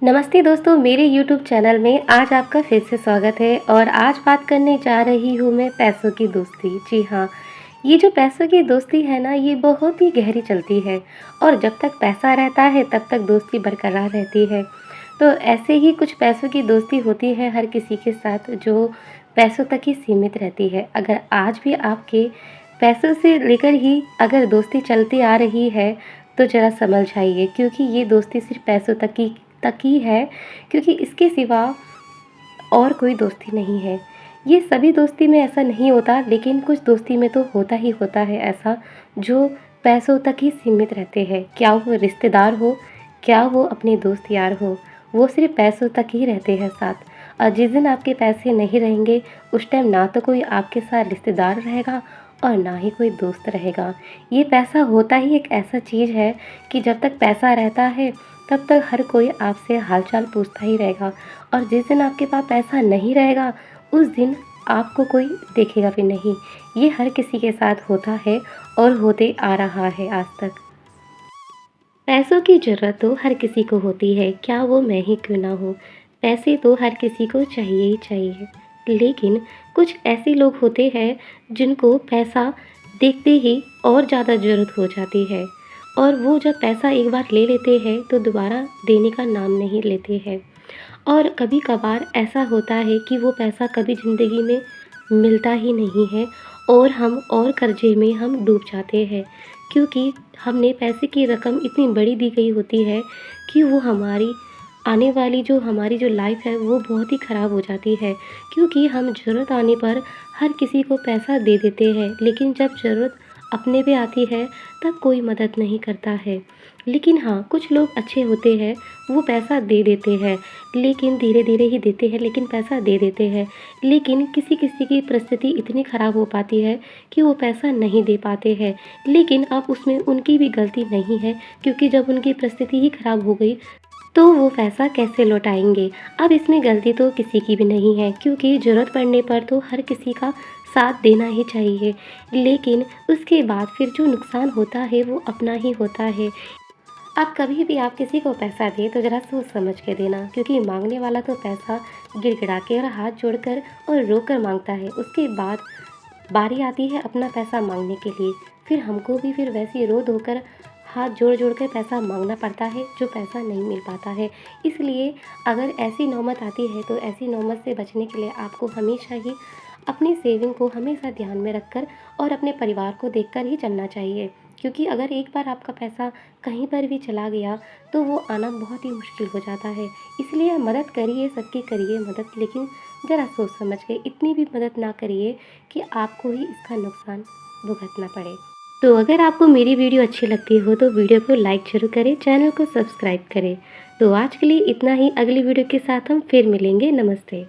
नमस्ते दोस्तों, मेरे YouTube चैनल में आज आपका फिर से स्वागत है और आज बात करने जा रही हूँ मैं पैसों की दोस्ती। जी हाँ, ये जो पैसों की दोस्ती है ना, ये बहुत ही गहरी चलती है और जब तक पैसा रहता है तब तक दोस्ती बरकरार रहती है। तो ऐसे ही कुछ पैसों की दोस्ती होती है हर किसी के साथ जो पैसों तक ही सीमित रहती है। अगर आज भी आपके पैसों से लेकर ही अगर दोस्ती चलती आ रही है तो ज़रा समझ जाइए, क्योंकि ये दोस्ती सिर्फ़ पैसों तक ही है, क्योंकि इसके सिवा और कोई दोस्ती नहीं है। ये सभी दोस्ती में ऐसा नहीं होता, लेकिन कुछ दोस्ती में तो होता ही होता है ऐसा, जो पैसों तक ही सीमित रहते हैं। क्या वो रिश्तेदार हो, क्या वो अपने दोस्त यार हो, वो सिर्फ़ पैसों तक ही रहते हैं साथ। और जिस दिन आपके पैसे नहीं रहेंगे, उस टाइम ना तो कोई आपके साथ रिश्तेदार रहेगा और ना ही कोई दोस्त रहेगा। ये पैसा होता ही एक ऐसा चीज़ है कि जब तक पैसा रहता है तब तक हर कोई आपसे हालचाल पूछता ही रहेगा, और जिस दिन आपके पास पैसा नहीं रहेगा उस दिन आपको कोई देखेगा भी नहीं। ये हर किसी के साथ होता है और होते आ रहा है आज तक। पैसों की ज़रूरत तो हर किसी को होती है, क्या वो मैं ही क्यों ना हूँ। पैसे तो हर किसी को चाहिए ही चाहिए, लेकिन कुछ ऐसे लोग होते हैं जिनको पैसा देखते ही और ज़्यादा ज़रूरत हो जाती है, और वो जब पैसा एक बार ले लेते हैं तो दोबारा देने का नाम नहीं लेते हैं। और कभी-कभार ऐसा होता है कि वो पैसा कभी ज़िंदगी में मिलता ही नहीं है और हम और कर्ज़े में हम डूब जाते हैं, क्योंकि हमने पैसे की रकम इतनी बड़ी दी गई होती है कि वो हमारी आने वाली जो हमारी जो लाइफ़ है वो बहुत ही ख़राब हो जाती है। क्योंकि हम ज़रूरत आने पर हर किसी को पैसा दे देते हैं, लेकिन जब ज़रूरत अपने पे आती है तब कोई मदद नहीं करता है। लेकिन हाँ, कुछ लोग अच्छे होते हैं, वो पैसा दे देते हैं, लेकिन धीरे-धीरे ही देते हैं, लेकिन पैसा दे देते हैं। लेकिन किसी-किसी की परिस्थिति इतनी ख़राब हो पाती है कि वो पैसा नहीं दे पाते हैं। लेकिन अब उसमें उनकी भी गलती नहीं है, क्योंकि जब उनकी परिस्थिति ही ख़राब हो गई तो वो पैसा कैसे लौटाएँगे? अब इसमें गलती तो किसी की भी नहीं है, क्योंकि ज़रूरत पड़ने पर तो हर किसी का साथ देना ही चाहिए। लेकिन उसके बाद फिर जो नुकसान होता है वो अपना ही होता है। अब कभी भी आप किसी को पैसा दें तो ज़रा सोच समझ के देना, क्योंकि माँगने वाला तो पैसा गिड़गिड़ा के और हाथ जोड़कर और रो कर माँगता है। उसके बाद बारी आती है अपना पैसा माँगने के लिए, फिर हमको भी फिर वैसे ही रो धो कर हाथ जोड़-जोड़ कर पैसा माँगना पड़ता है, जो पैसा नहीं मिल पाता है। इसलिए अगर ऐसी नौबत आती है तो ऐसी नौबत से बचने के लिए आपको हमेशा ही अपनी सेविंग को हमेशा ध्यान में रखकर और अपने परिवार को देखकर ही चलना चाहिए। क्योंकि अगर एक बार आपका पैसा कहीं पर भी चला गया तो वो आना बहुत ही मुश्किल हो जाता है। इसलिए मदद करिए, सबकी करिए मदद, लेकिन ज़रा सोच समझ के, इतनी भी मदद ना करिए कि आपको ही इसका नुकसान भुगतना पड़े। तो अगर आपको मेरी वीडियो अच्छी लगती हो तो वीडियो को लाइक ज़रूर करें, चैनल को सब्सक्राइब करें। तो आज के लिए इतना ही, अगली वीडियो के साथ हम फिर मिलेंगे। नमस्ते।